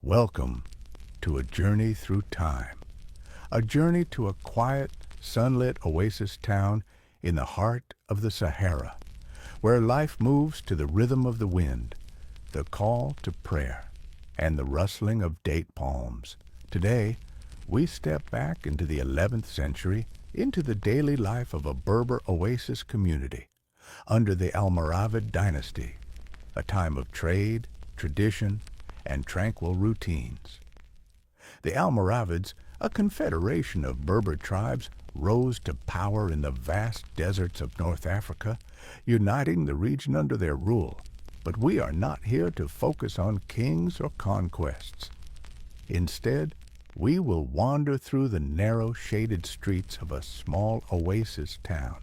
Welcome to a journey through time, a journey to a quiet, sunlit oasis town in the heart of the Sahara, where life moves to the rhythm of the wind, the call to prayer, and the rustling of date palms. Today, we step back into the 11th century, into the daily life of a Berber Oasis community under the Almoravid dynasty, a time of trade, tradition, and tranquil routines. The Almoravids, a confederation of Berber tribes, rose to power in the vast deserts of North Africa, uniting the region under their rule. But we are not here to focus on kings or conquests. Instead, we will wander through the narrow, shaded streets of a small oasis town,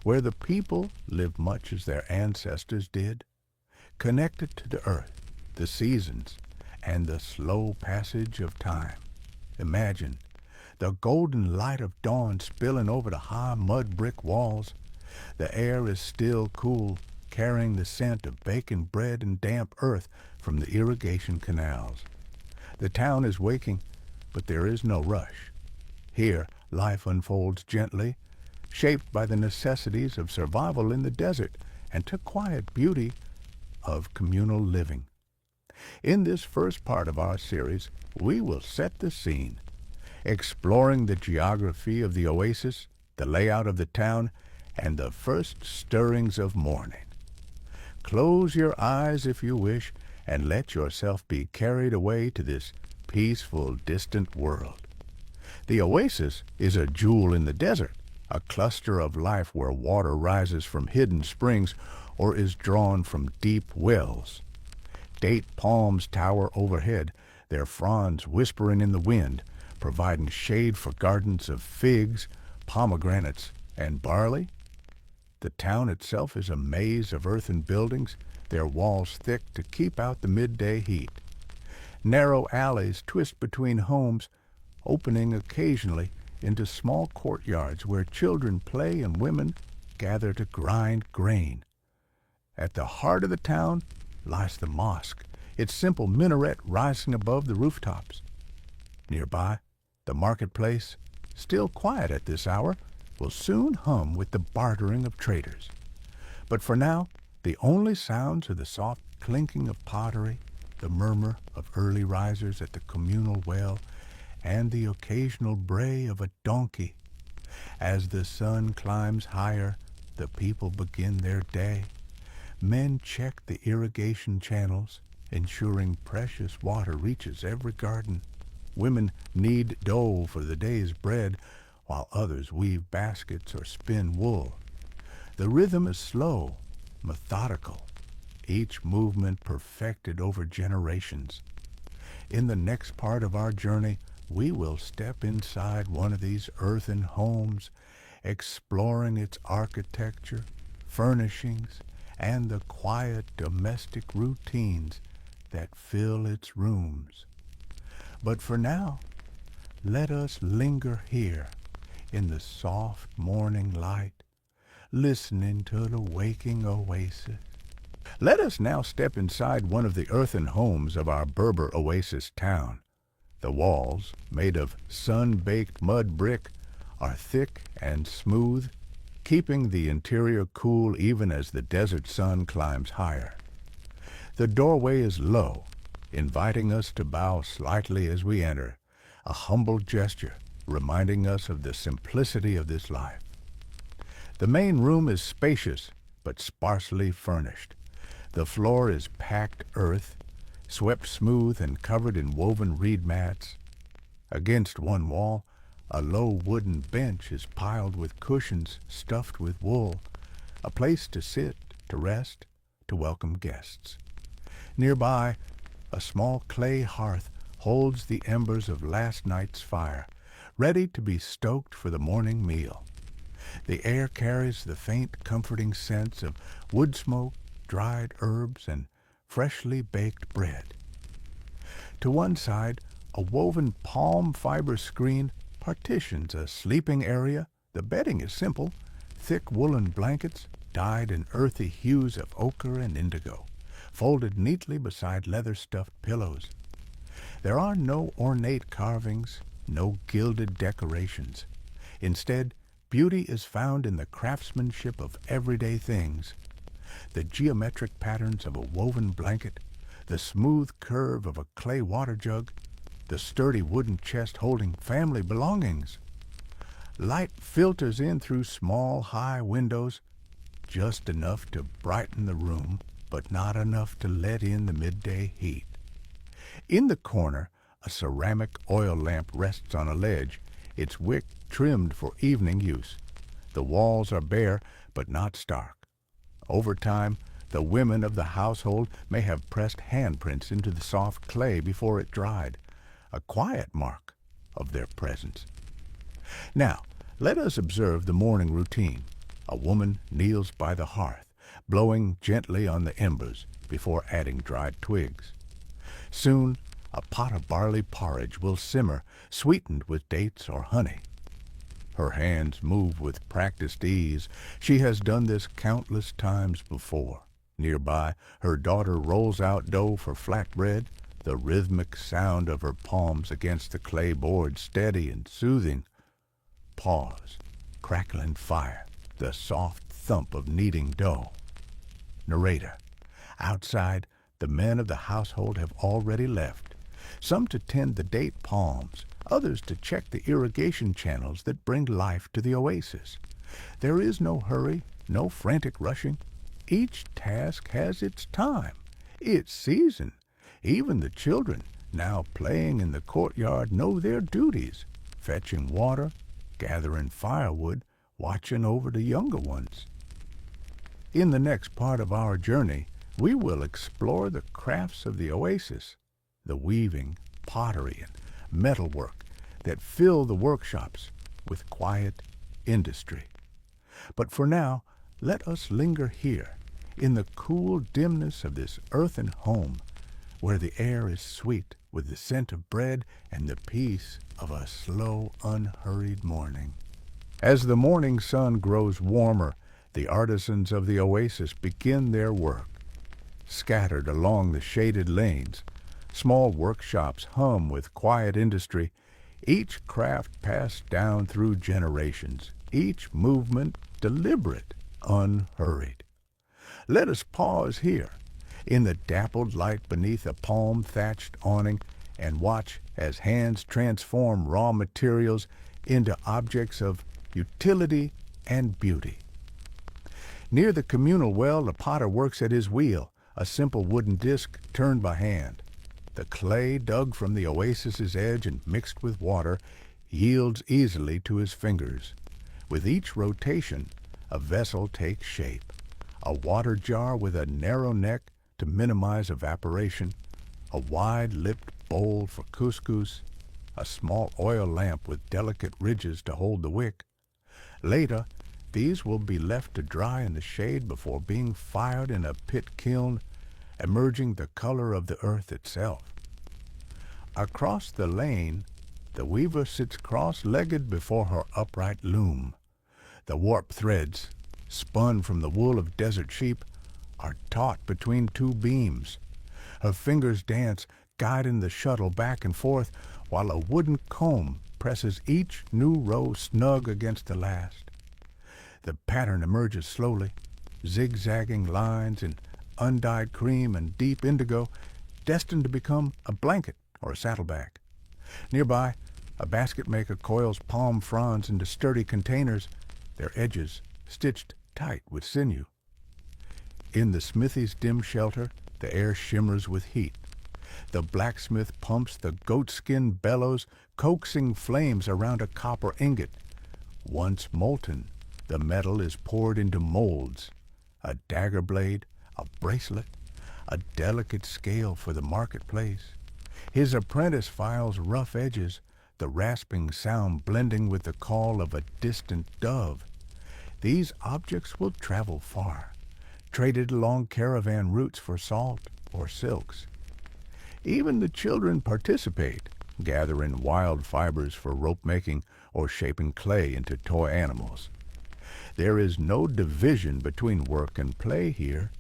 where the people live much as their ancestors did, connected to the earth, the seasons, and the slow passage of time. Imagine the golden light of dawn spilling over the high mud brick walls. The air is still cool, carrying the scent of baking bread and damp earth from the irrigation canals. The town is waking, but there is no rush. Here, life unfolds gently, shaped by the necessities of survival in the desert and to quiet beauty of communal living. In this first part of our series, we will set the scene, exploring the geography of the oasis, the layout of the town, and the first stirrings of morning. Close your eyes if you wish, and let yourself be carried away to this peaceful, distant world. The oasis is a jewel in the desert, a cluster of life where water rises from hidden springs or is drawn from deep wells. Date palms tower overhead, their fronds whispering in the wind, providing shade for gardens of figs, pomegranates, and barley. The town itself is a maze of earthen buildings, their walls thick to keep out the midday heat. Narrow alleys twist between homes, opening occasionally into small courtyards where children play and women gather to grind grain. At the heart of the town lies the mosque, its simple minaret rising above the rooftops. Nearby, the marketplace, still quiet at this hour, will soon hum with the bartering of traders. But for now, the only sounds are the soft clinking of pottery, the murmur of early risers at the communal well, and the occasional bray of a donkey. As the sun climbs higher, the people begin their day. Men check the irrigation channels, ensuring precious water reaches every garden. Women knead dough for the day's bread, while others weave baskets or spin wool. The rhythm is slow, methodical, each movement perfected over generations. In the next part of our journey, we will step inside one of these earthen homes, exploring its architecture, furnishings, and the quiet domestic routines that fill its rooms. But for now, let us linger here in the soft morning light, listening to the waking oasis. Let us now step inside one of the earthen homes of our Berber Oasis town. The walls, made of sun-baked mud brick, are thick and smooth, keeping the interior cool even as the desert sun climbs higher. The doorway is low, inviting us to bow slightly as we enter, a humble gesture reminding us of the simplicity of this life. The main room is spacious but sparsely furnished. The floor is packed earth, swept smooth and covered in woven reed mats. Against one wall, a low wooden bench is piled with cushions stuffed with wool, a place to sit, to rest, to welcome guests. Nearby, a small clay hearth holds the embers of last night's fire, ready to be stoked for the morning meal. The air carries the faint, comforting sense of wood smoke, dried herbs, and freshly baked bread. To one side, a woven palm fiber screen partitions a sleeping area. The bedding is simple, thick woolen blankets dyed in earthy hues of ochre and indigo, folded neatly beside leather-stuffed pillows. There are no ornate carvings, no gilded decorations. Instead, beauty is found in the craftsmanship of everyday things. The geometric patterns of a woven blanket, the smooth curve of a clay water jug, the sturdy wooden chest holding family belongings. Light filters in through small, high windows, just enough to brighten the room, but not enough to let in the midday heat. In the corner, a ceramic oil lamp rests on a ledge, its wick trimmed for evening use. The walls are bare, but not stark. Over time, the women of the household may have pressed handprints into the soft clay before it dried, a quiet mark of their presence. Now, let us observe the morning routine. A woman kneels by the hearth, blowing gently on the embers before adding dried twigs. Soon, a pot of barley porridge will simmer, sweetened with dates or honey. Her hands move with practiced ease. She has done this countless times before. Nearby, her daughter rolls out dough for flatbread, the rhythmic sound of her palms against the clay board steady and soothing. Pause, crackling fire, the soft thump of kneading dough. Narrator. Outside, the men of the household have already left, some to tend the date palms, others to check the irrigation channels that bring life to the oasis. There is no hurry, no frantic rushing. Each task has its time, its season. Even the children, now playing in the courtyard, know their duties, fetching water, gathering firewood, watching over the younger ones. In the next part of our journey, we will explore the crafts of the oasis, the weaving, pottery, and metalwork that fill the workshops with quiet industry. But for now, let us linger here, in the cool dimness of this earthen home, where the air is sweet with the scent of bread and the peace of a slow, unhurried morning. As the morning sun grows warmer, the artisans of the oasis begin their work. Scattered along the shaded lanes, small workshops hum with quiet industry, each craft passed down through generations, each movement deliberate, unhurried. Let us pause here, in the dappled light beneath a palm-thatched awning, and watch as hands transform raw materials into objects of utility and beauty. Near the communal well, the potter works at his wheel, a simple wooden disc turned by hand. The clay dug from the oasis's edge and mixed with water yields easily to his fingers. With each rotation, a vessel takes shape. A water jar with a narrow neck to minimize evaporation, a wide-lipped bowl for couscous, a small oil lamp with delicate ridges to hold the wick. Later, these will be left to dry in the shade before being fired in a pit kiln, emerging the color of the earth itself. Across the lane, the weaver sits cross-legged before her upright loom. The warp threads, spun from the wool of desert sheep, are taut between two beams. Her fingers dance, guiding the shuttle back and forth, while a wooden comb presses each new row snug against the last. The pattern emerges slowly, zigzagging lines in undyed cream and deep indigo, destined to become a blanket or a saddlebag. Nearby, a basket maker coils palm fronds into sturdy containers, their edges stitched tight with sinew. In the smithy's dim shelter, the air shimmers with heat. The blacksmith pumps the goatskin bellows, coaxing flames around a copper ingot. Once molten, the metal is poured into molds, a dagger blade, a bracelet, a delicate scale for the marketplace. His apprentice files rough edges, the rasping sound blending with the call of a distant dove. These objects will travel far, traded along caravan routes for salt or silks. Even the children participate, gathering wild fibers for rope making or shaping clay into toy animals. There is no division between work and play here,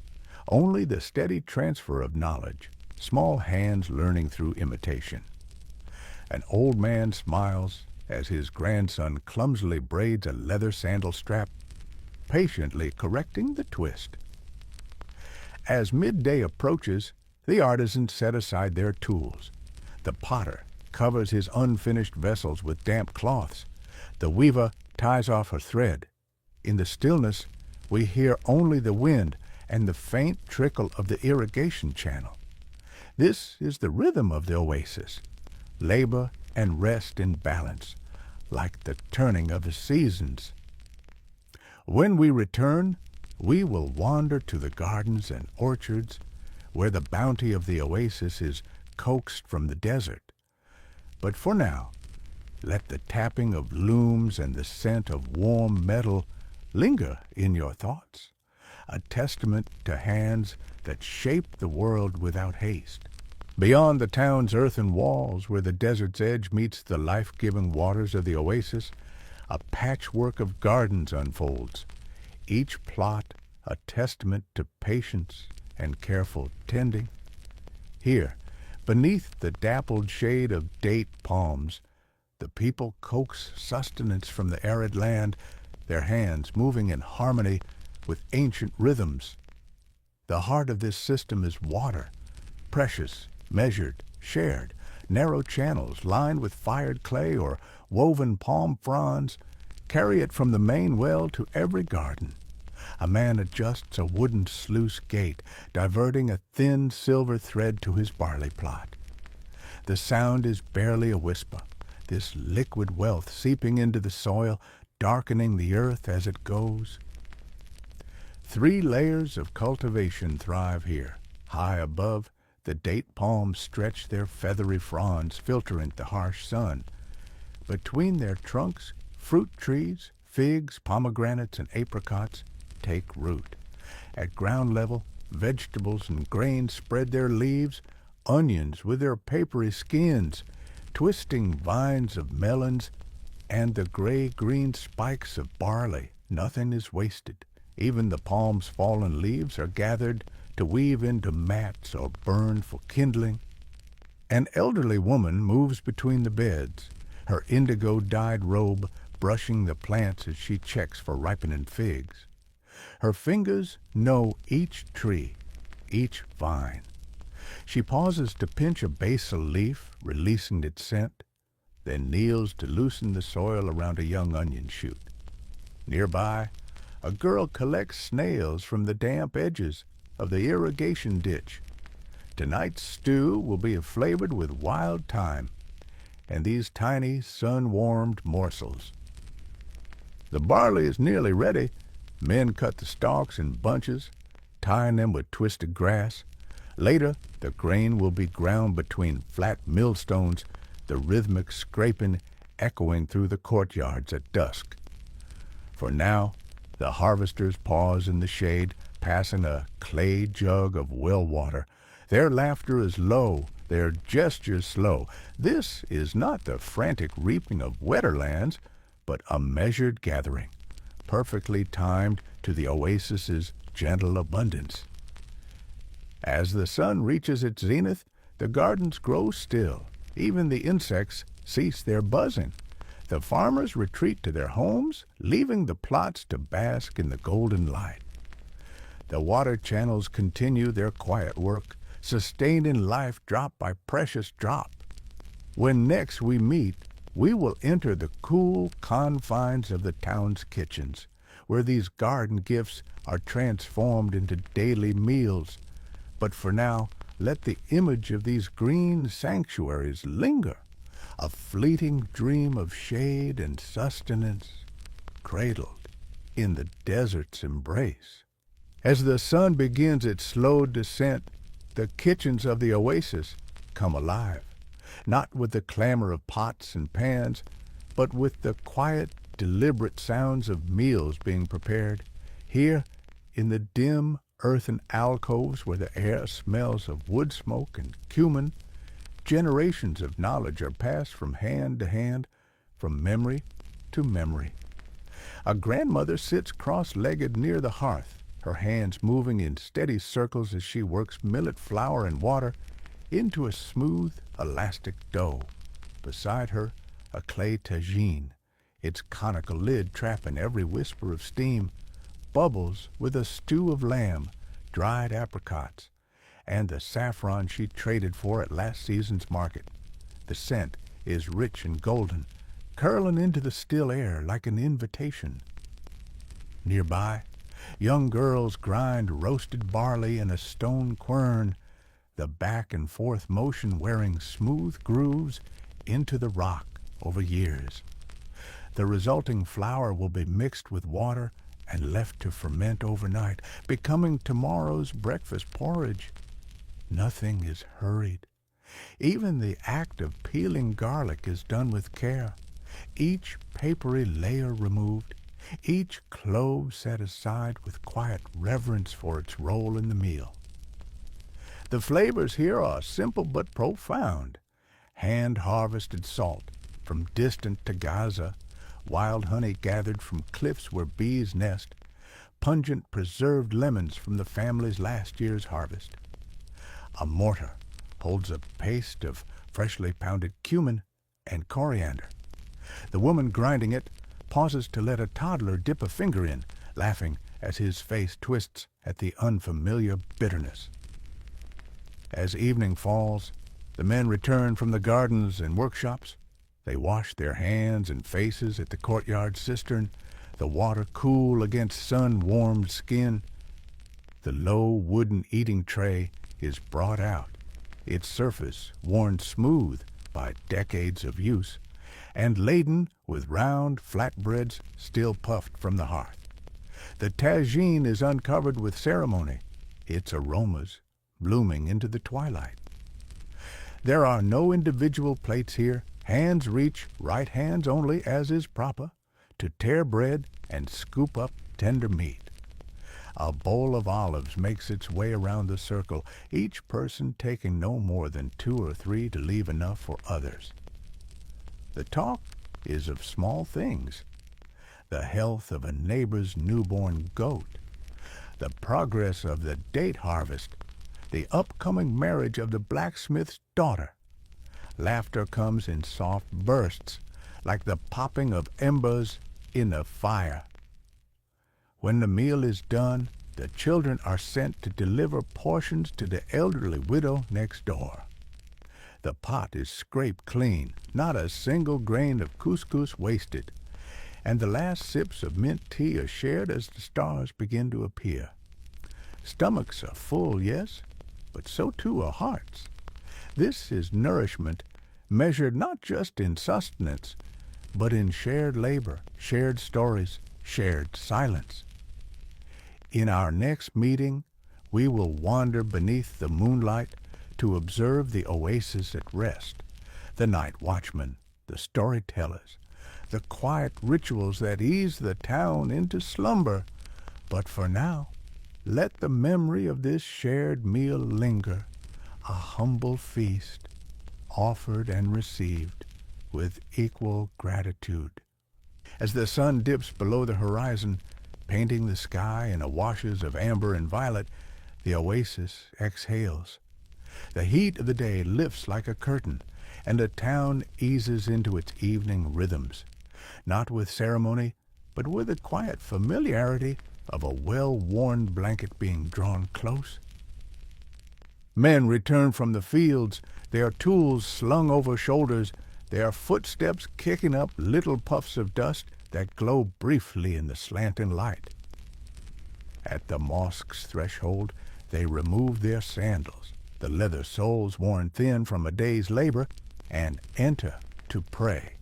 only the steady transfer of knowledge, small hands learning through imitation. An old man smiles as his grandson clumsily braids a leather sandal strap, patiently correcting the twist. As midday approaches, the artisans set aside their tools. The potter covers his unfinished vessels with damp cloths. The weaver ties off her thread. In the stillness, we hear only the wind and the faint trickle of the irrigation channel. This is the rhythm of the oasis, labor and rest in balance, like the turning of the seasons. When we return, we will wander to the gardens and orchards where the bounty of the oasis is coaxed from the desert. But for now, let the tapping of looms and the scent of warm metal linger in your thoughts, a testament to hands that shape the world without haste. Beyond the town's earthen walls, where the desert's edge meets the life-giving waters of the oasis, a patchwork of gardens unfolds, each plot a testament to patience and careful tending. Here, beneath the dappled shade of date palms, the people coax sustenance from the arid land, their hands moving in harmony with ancient rhythms. The heart of this system is water, precious, measured, shared. Narrow channels lined with fired clay or woven palm fronds carry it from the main well to every garden. A man adjusts a wooden sluice gate, diverting a thin silver thread to his barley plot. The sound is barely a whisper, this liquid wealth seeping into the soil, darkening the earth as it goes. 3 layers of cultivation thrive here. High above, the date palms stretch their feathery fronds, filtering the harsh sun. Between their trunks, fruit trees, figs, pomegranates, and apricots take root. At ground level, vegetables and grains spread their leaves, onions with their papery skins, twisting vines of melons, and the gray-green spikes of barley. Nothing is wasted. Even the palm's fallen leaves are gathered to weave into mats or burned for kindling. An elderly woman moves between the beds, her indigo-dyed robe brushing the plants as she checks for ripening figs. Her fingers know each tree, each vine. She pauses to pinch a basil leaf, releasing its scent, then kneels to loosen the soil around a young onion shoot. Nearby, a girl collects snails from the damp edges of the irrigation ditch. Tonight's stew will be flavored with wild thyme and these tiny, sun-warmed morsels. The barley is nearly ready. Men cut the stalks in bunches, tying them with twisted grass. Later, the grain will be ground between flat millstones, the rhythmic scraping echoing through the courtyards at dusk. For now, the harvesters pause in the shade, passing a clay jug of well water. Their laughter is low, their gestures slow. This is not the frantic reaping of wetter lands, but a measured gathering, perfectly timed to the oasis's gentle abundance. As the sun reaches its zenith, the gardens grow still. Even the insects cease their buzzing. The farmers retreat to their homes, leaving the plots to bask in the golden light. The water channels continue their quiet work, sustaining life drop by precious drop. When next we meet, we will enter the cool confines of the town's kitchens, where these garden gifts are transformed into daily meals. But for now, let the image of these green sanctuaries linger, a fleeting dream of shade and sustenance, cradled in the desert's embrace. As the sun begins its slow descent, the kitchens of the oasis come alive, not with the clamor of pots and pans, but with the quiet, deliberate sounds of meals being prepared. Here, in the dim earthen alcoves where the air smells of wood smoke and cumin, generations of knowledge are passed from hand to hand, from memory to memory. A grandmother sits cross-legged near the hearth, her hands moving in steady circles as she works millet flour and water into a smooth, elastic dough. Beside her, a clay tagine, its conical lid trapping every whisper of steam, bubbles with a stew of lamb, dried apricots, and the saffron she traded for at last season's market. The scent is rich and golden, curling into the still air like an invitation. Nearby, young girls grind roasted barley in a stone quern, the back and forth motion wearing smooth grooves into the rock over years. The resulting flour will be mixed with water and left to ferment overnight, becoming tomorrow's breakfast porridge. Nothing is hurried. Even the act of peeling garlic is done with care, each papery layer removed, each clove set aside with quiet reverence for its role in the meal. The flavors here are simple but profound. Hand-harvested salt from distant Tagaza, wild honey gathered from cliffs where bees nest, pungent preserved lemons from the family's last year's harvest. A mortar holds a paste of freshly pounded cumin and coriander. The woman grinding it pauses to let a toddler dip a finger in, laughing as his face twists at the unfamiliar bitterness. As evening falls, the men return from the gardens and workshops. They wash their hands and faces at the courtyard cistern, the water cool against sun-warmed skin. The low wooden eating tray is brought out, its surface worn smooth by decades of use, and laden with round flatbreads still puffed from the hearth. The tagine is uncovered with ceremony, its aromas blooming into the twilight. There are no individual plates here. Hands reach, right hands only, as is proper, to tear bread and scoop up tender meat. A bowl of olives makes its way around the circle, each person taking no more than 2 or 3 to leave enough for others. The talk is of small things: the health of a neighbor's newborn goat, the progress of the date harvest, the upcoming marriage of the blacksmith's daughter. Laughter comes in soft bursts, like the popping of embers in a fire. When the meal is done, the children are sent to deliver portions to the elderly widow next door. The pot is scraped clean, not a single grain of couscous wasted, and the last sips of mint tea are shared as the stars begin to appear. Stomachs are full, yes, but so too are hearts. This is nourishment measured not just in sustenance, but in shared labor, shared stories, shared silence. In our next meeting, we will wander beneath the moonlight to observe the oasis at rest, the night watchmen, the storytellers, the quiet rituals that ease the town into slumber. But for now, let the memory of this shared meal linger, a humble feast, offered and received with equal gratitude. As the sun dips below the horizon, painting the sky in washes of amber and violet, the oasis exhales. The heat of the day lifts like a curtain, and the town eases into its evening rhythms, not with ceremony, but with the quiet familiarity of a well-worn blanket being drawn close. Men return from the fields, their tools slung over shoulders, their footsteps kicking up little puffs of dust that glow briefly in the slanting light. At the mosque's threshold, they remove their sandals, the leather soles worn thin from a day's labor, and enter to pray.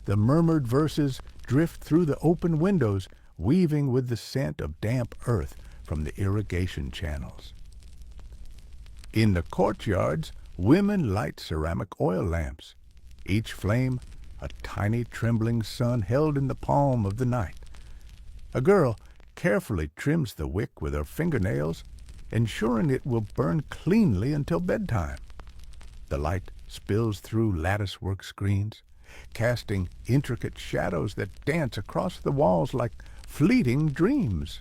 The murmured verses drift through the open windows, weaving with the scent of damp earth from the irrigation channels. In the courtyards, women light ceramic oil lamps, each flame a tiny trembling sun held in the palm of the night. A girl carefully trims the wick with her fingernails, ensuring it will burn cleanly until bedtime. The light spills through latticework screens, casting intricate shadows that dance across the walls like fleeting dreams.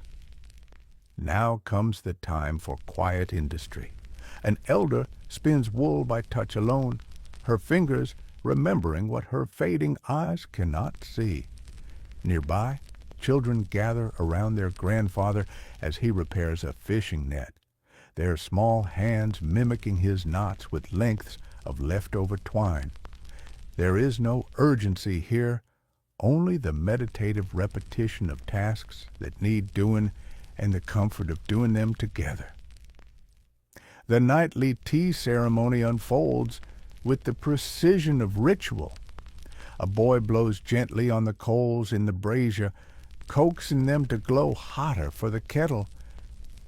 Now comes the time for quiet industry. An elder spins wool by touch alone, her fingers remembering what her fading eyes cannot see. Nearby, children gather around their grandfather as he repairs a fishing net, their small hands mimicking his knots with lengths of leftover twine. There is no urgency here, only the meditative repetition of tasks that need doing and the comfort of doing them together. The nightly tea ceremony unfolds with the precision of ritual. A boy blows gently on the coals in the brazier, coaxing them to glow hotter for the kettle.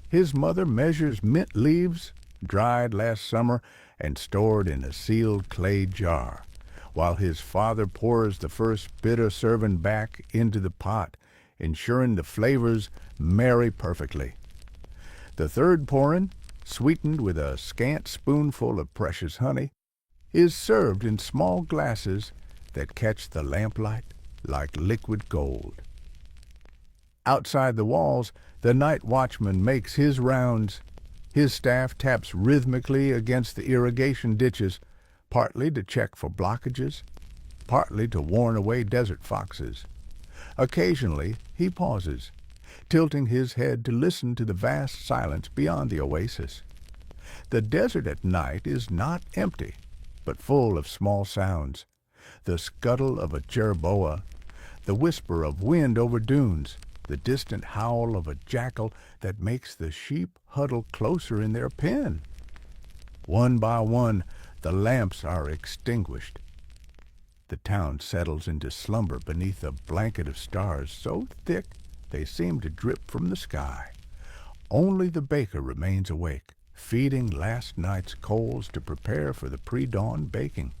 His mother measures mint leaves, dried last summer and stored in a sealed clay jar, while his father pours the first bitter serving back into the pot, ensuring the flavors marry perfectly. The third pouring, sweetened with a scant spoonful of precious honey, is served in small glasses that catch the lamplight like liquid gold. Outside the walls, the night watchman makes his rounds. His staff taps rhythmically against the irrigation ditches, partly to check for blockages, partly to warn away desert foxes. Occasionally he pauses, tilting his head to listen to the vast silence beyond the oasis. The desert at night is not empty, but full of small sounds. The scuttle of a jerboa, the whisper of wind over dunes, the distant howl of a jackal that makes the sheep huddle closer in their pen. One by one, the lamps are extinguished. The town settles into slumber beneath a blanket of stars so thick they seem to drip from the sky. Only the baker remains awake, feeding last night's coals to prepare for the pre-dawn baking.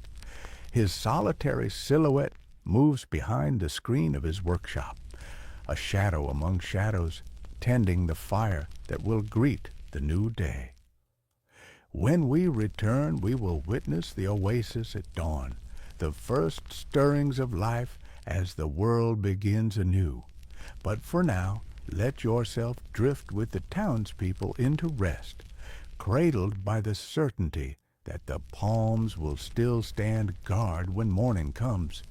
His solitary silhouette moves behind the screen of his workshop, a shadow among shadows, tending the fire that will greet the new day. When we return, we will witness the oasis at dawn, the first stirrings of life as the world begins anew. But for now, let yourself drift with the townspeople into rest, cradled by the certainty that the palms will still stand guard when morning comes.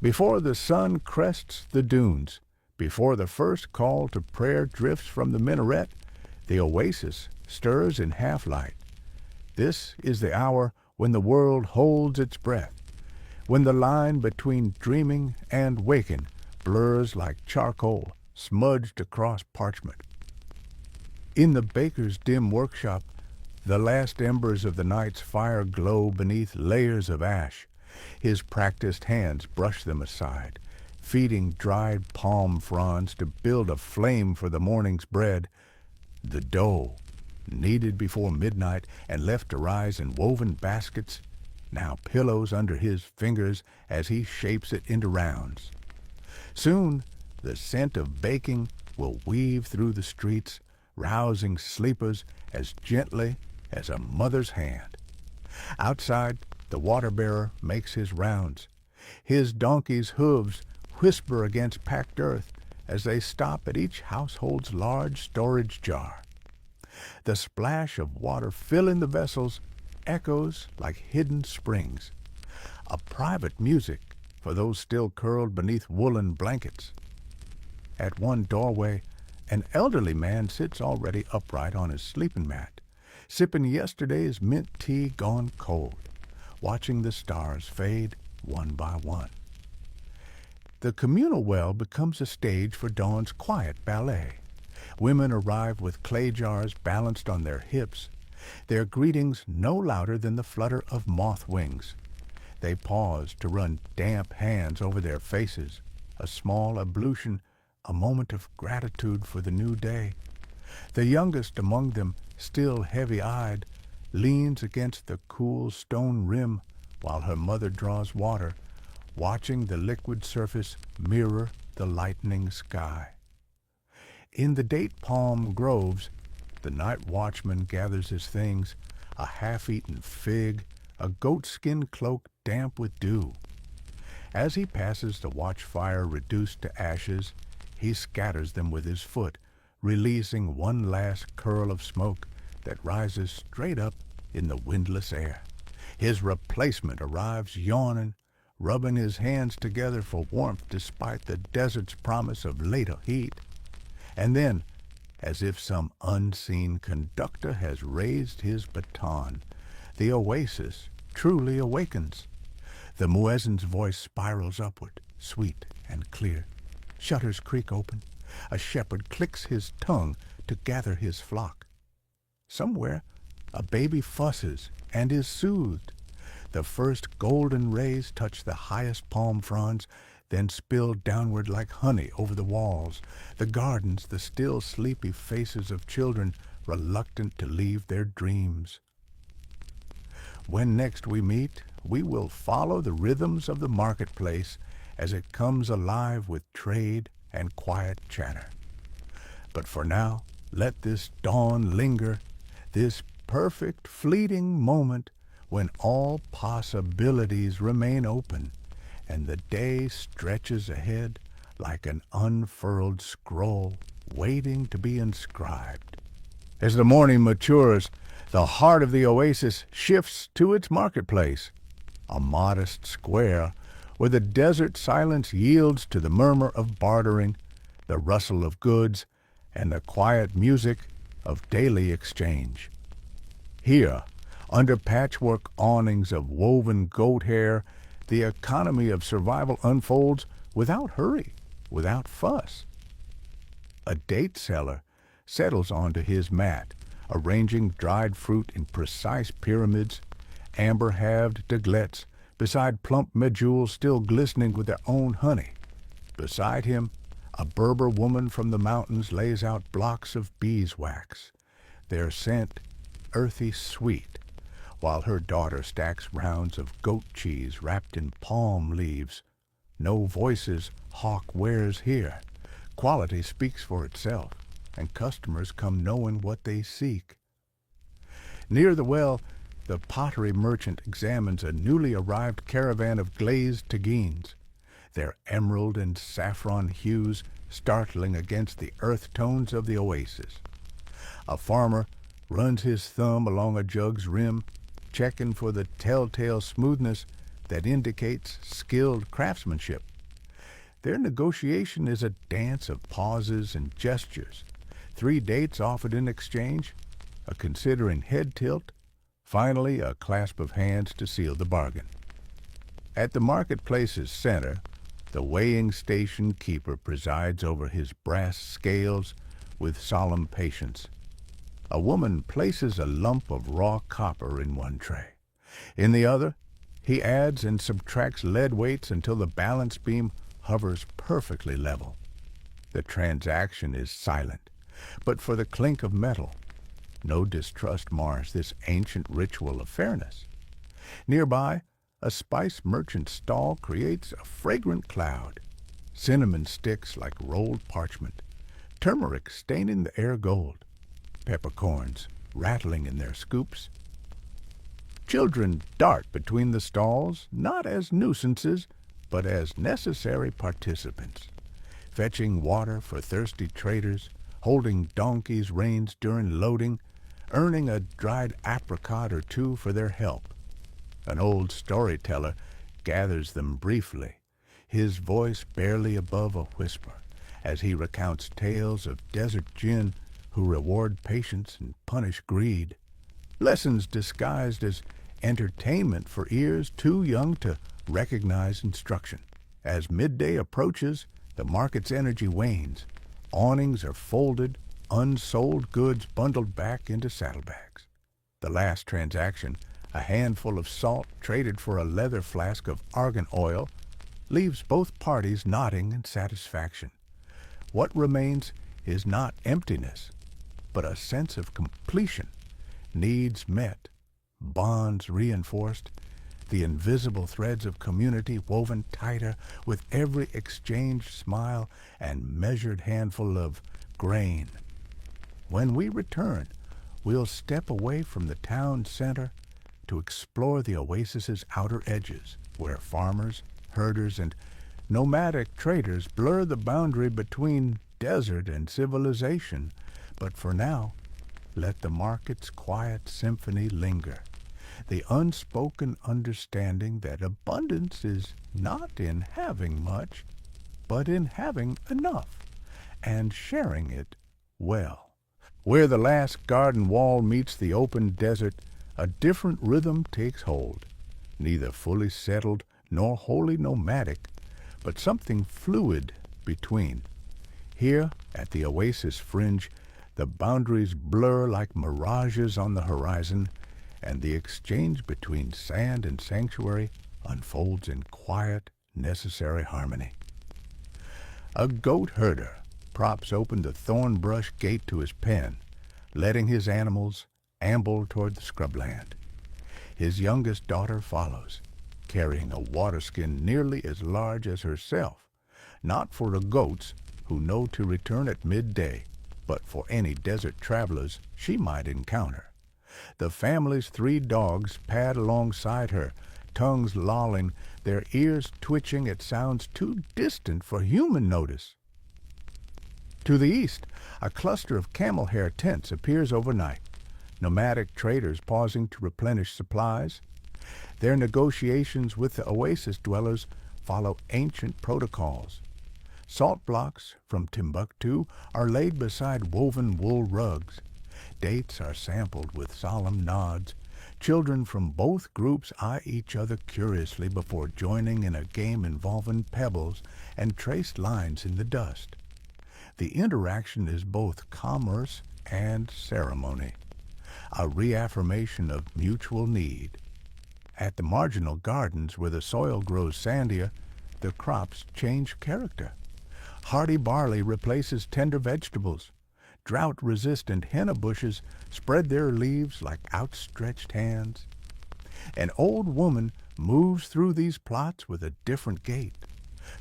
Before the sun crests the dunes, before the first call to prayer drifts from the minaret, the oasis stirs in half-light. This is the hour when the world holds its breath, when the line between dreaming and waking blurs like charcoal smudged across parchment. In the baker's dim workshop, the last embers of the night's fire glow beneath layers of ash. His practiced hands brush them aside, feeding dried palm fronds to build a flame for the morning's bread. The dough, kneaded before midnight and left to rise in woven baskets, now pillows under his fingers as he shapes it into rounds. Soon the scent of baking will weave through the streets, rousing sleepers as gently as a mother's hand. Outside, the water-bearer makes his rounds. His donkey's hooves whisper against packed earth as they stop at each household's large storage jar. The splash of water filling the vessels echoes like hidden springs, a private music for those still curled beneath woolen blankets. At one doorway, an elderly man sits already upright on his sleeping mat, sipping yesterday's mint tea gone cold, watching the stars fade one by one. The communal well becomes a stage for dawn's quiet ballet. Women arrive with clay jars balanced on their hips, their greetings no louder than the flutter of moth wings. They pause to run damp hands over their faces, a small ablution, a moment of gratitude for the new day. The youngest among them, still heavy-eyed, leans against the cool stone rim while her mother draws water, watching the liquid surface mirror the lightening sky. In the date palm groves, the night watchman gathers his things, a half-eaten fig, a goatskin cloak damp with dew. As he passes the watchfire reduced to ashes, he scatters them with his foot, releasing one last curl of smoke that rises straight up in the windless air. His replacement arrives yawning, rubbing his hands together for warmth despite the desert's promise of later heat. And then, as if some unseen conductor has raised his baton, the oasis truly awakens. The muezzin's voice spirals upward, sweet and clear. Shutters creak open. A shepherd clicks his tongue to gather his flock. Somewhere, a baby fusses and is soothed. The first golden rays touch the highest palm fronds, then spill downward like honey over the walls, the gardens, the still sleepy faces of children reluctant to leave their dreams. When next we meet, we will follow the rhythms of the marketplace as it comes alive with trade and quiet chatter. But for now, let this dawn linger, this perfect fleeting moment when all possibilities remain open and the day stretches ahead like an unfurled scroll waiting to be inscribed. As the morning matures, the heart of the oasis shifts to its marketplace, a modest square where the desert silence yields to the murmur of bartering, the rustle of goods, and the quiet music of daily exchange. Here, under patchwork awnings of woven goat hair, the economy of survival unfolds without hurry, without fuss. A date seller settles onto his mat, arranging dried fruit in precise pyramids, amber-halved deglets beside plump medules still glistening with their own honey. Beside him, a Berber woman from the mountains lays out blocks of beeswax, their scent earthy sweet, while her daughter stacks rounds of goat cheese wrapped in palm leaves. No voices hawk wares here. Quality speaks for itself, and customers come knowing what they seek. Near the well, the pottery merchant examines a newly arrived caravan of glazed tagines, their emerald and saffron hues startling against the earth tones of the oasis. A farmer runs his thumb along a jug's rim, checking for the telltale smoothness that indicates skilled craftsmanship. Their negotiation is a dance of pauses and gestures. 3 dates offered in exchange, a considering head tilt, finally a clasp of hands to seal the bargain. At the marketplace's center, the weighing station keeper presides over his brass scales with solemn patience. A woman places a lump of raw copper in one tray. In the other, he adds and subtracts lead weights until the balance beam hovers perfectly level. The transaction is silent, but for the clink of metal, no distrust mars this ancient ritual of fairness. Nearby, a spice merchant's stall creates a fragrant cloud, cinnamon sticks like rolled parchment, turmeric staining the air gold, peppercorns rattling in their scoops. Children dart between the stalls, not as nuisances, but as necessary participants, fetching water for thirsty traders, holding donkeys' reins during loading, earning a dried apricot or two for their help. An old storyteller gathers them briefly, his voice barely above a whisper, as he recounts tales of desert jinn who reward patience and punish greed. Lessons disguised as entertainment for ears too young to recognize instruction. As midday approaches, the market's energy wanes. Awnings are folded, unsold goods bundled back into saddlebags. The last transaction, a handful of salt traded for a leather flask of argan oil, leaves both parties nodding in satisfaction. What remains is not emptiness, but a sense of completion, needs met, bonds reinforced, the invisible threads of community woven tighter with every exchanged smile and measured handful of grain. When we return, we'll step away from the town center to explore the oasis's outer edges, where farmers, herders, and nomadic traders blur the boundary between desert and civilization. But for now, let the market's quiet symphony linger, the unspoken understanding that abundance is not in having much, but in having enough, and sharing it well. Where the last garden wall meets the open desert, a different rhythm takes hold, neither fully settled nor wholly nomadic, but something fluid between. Here, at the oasis fringe, the boundaries blur like mirages on the horizon, and the exchange between sand and sanctuary unfolds in quiet, necessary harmony. A goat herder props open the thorn-brush gate to his pen, letting his animals amble toward the scrubland. His youngest daughter follows, carrying a waterskin nearly as large as herself, not for the goats who know to return at midday, but for any desert travelers she might encounter. The family's 3 dogs pad alongside her, tongues lolling, their ears twitching at sounds too distant for human notice. To the east, a cluster of camel hair tents appears overnight, nomadic traders pausing to replenish supplies. Their negotiations with the oasis dwellers follow ancient protocols. Salt blocks from Timbuktu are laid beside woven wool rugs. Dates are sampled with solemn nods. Children from both groups eye each other curiously before joining in a game involving pebbles and traced lines in the dust. The interaction is both commerce and ceremony, a reaffirmation of mutual need. At the marginal gardens where the soil grows sandier, the crops change character. Hardy barley replaces tender vegetables. Drought-resistant henna bushes spread their leaves like outstretched hands. An old woman moves through these plots with a different gait,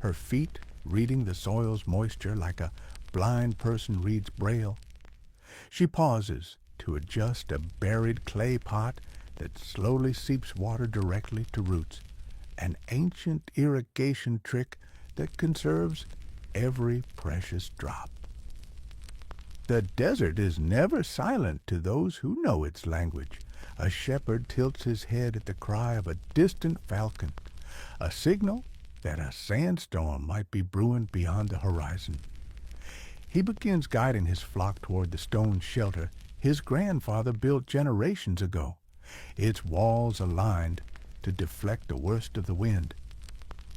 her feet reading the soil's moisture like a blind person reads Braille. She pauses to adjust a buried clay pot that slowly seeps water directly to roots, an ancient irrigation trick that conserves every precious drop. The desert is never silent to those who know its language. A shepherd tilts his head at the cry of a distant falcon, a signal that a sandstorm might be brewing beyond the horizon. He begins guiding his flock toward the stone shelter his grandfather built generations ago, its walls aligned to deflect the worst of the wind.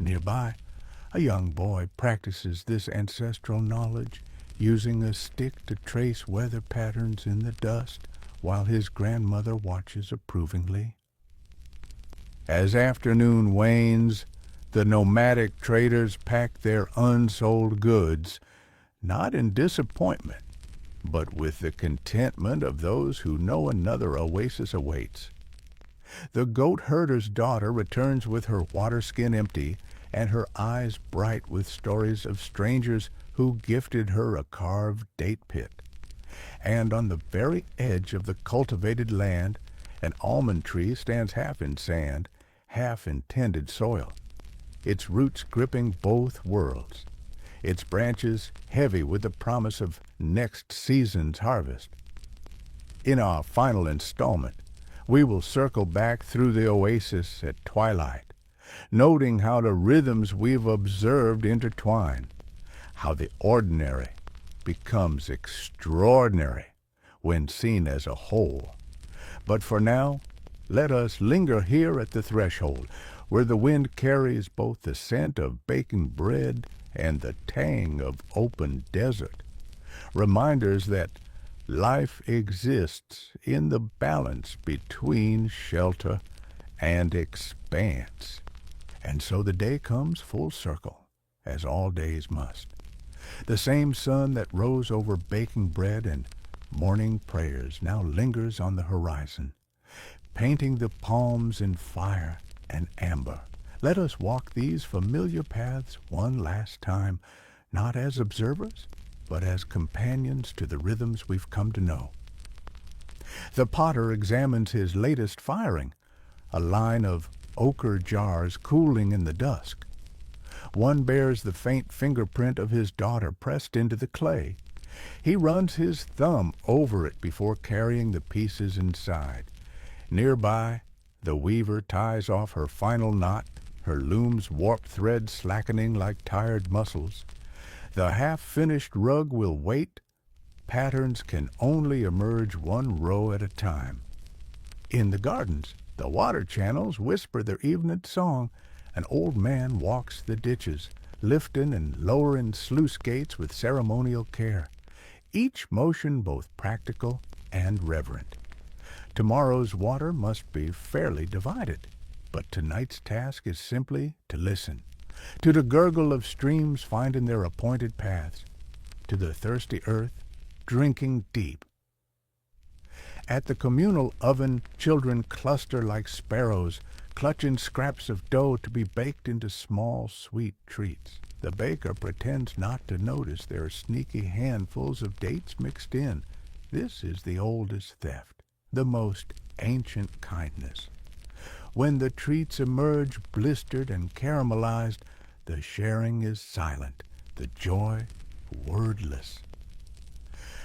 Nearby, a young boy practices this ancestral knowledge, using a stick to trace weather patterns in the dust while his grandmother watches approvingly. As afternoon wanes, the nomadic traders pack their unsold goods, not in disappointment, but with the contentment of those who know another oasis awaits. The goat herder's daughter returns with her waterskin empty and her eyes bright with stories of strangers who gifted her a carved date pit. And on the very edge of the cultivated land, an almond tree stands half in sand, half in tended soil, its roots gripping both worlds, its branches heavy with the promise of next season's harvest. In our final installment, we will circle back through the oasis at twilight, noting how the rhythms we've observed intertwine, how the ordinary becomes extraordinary when seen as a whole. But for now, let us linger here at the threshold, where the wind carries both the scent of baking bread and the tang of open desert, reminders that life exists in the balance between shelter and expanse. And so the day comes full circle, as all days must. The same sun that rose over baking bread and morning prayers now lingers on the horizon, painting the palms in fire and amber. Let us walk these familiar paths one last time, not as observers, but as companions to the rhythms we've come to know. The potter examines his latest firing, a line of ochre jars cooling in the dusk. One bears the faint fingerprint of his daughter pressed into the clay, He runs his thumb over it before carrying the pieces inside. Nearby, the weaver ties off her final knot, her loom's warp thread slackening like tired muscles. The half-finished rug will wait. Patterns can only emerge one row at a time. In the gardens, the water channels whisper their evening song. An old man walks the ditches, lifting and lowering sluice gates with ceremonial care, each motion both practical and reverent. Tomorrow's water must be fairly divided, but tonight's task is simply to listen, to the gurgle of streams finding their appointed paths, to the thirsty earth drinking deep. At the communal oven, children cluster like sparrows, clutching scraps of dough to be baked into small, sweet treats. The baker pretends not to notice there are sneaky handfuls of dates mixed in. This is the oldest theft, the most ancient kindness. When the treats emerge blistered and caramelized, the sharing is silent, the joy wordless.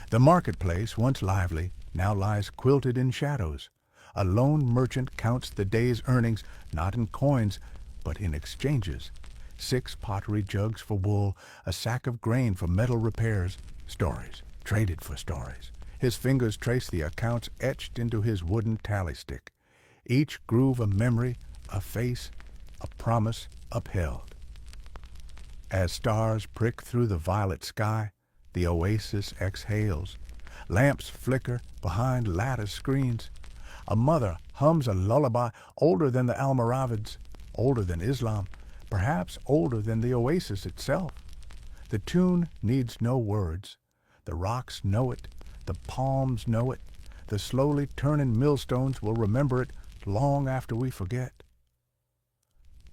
The marketplace, once lively, now lies quilted in shadows. A lone merchant counts the day's earnings, not in coins, but in exchanges. 6 pottery jugs for wool, a sack of grain for metal repairs, stories, traded for stories. His fingers trace the accounts etched into his wooden tally stick. Each groove a memory, a face, a promise upheld. As stars prick through the violet sky, the oasis exhales. Lamps flicker behind lattice screens. A mother hums a lullaby older than the Almoravids, older than Islam, perhaps older than the oasis itself. The tune needs no words. The rocks know it. The palms know it. The slowly turning millstones will remember it long after we forget.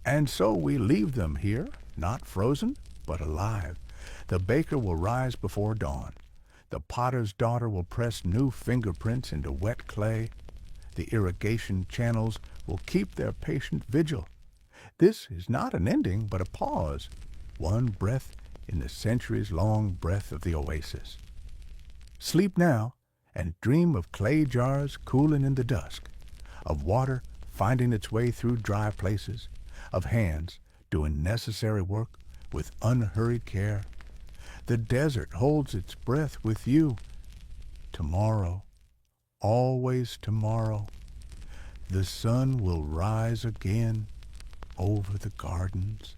And so we leave them here, not frozen, but alive. The baker will rise before dawn. The potter's daughter will press new fingerprints into wet clay. The irrigation channels will keep their patient vigil. This is not an ending, but a pause, one breath in the centuries-long breath of the oasis. Sleep now and dream of clay jars cooling in the dusk, of water finding its way through dry places, of hands doing necessary work with unhurried care. The desert holds its breath with you. Tomorrow, always tomorrow, the sun will rise again over the gardens.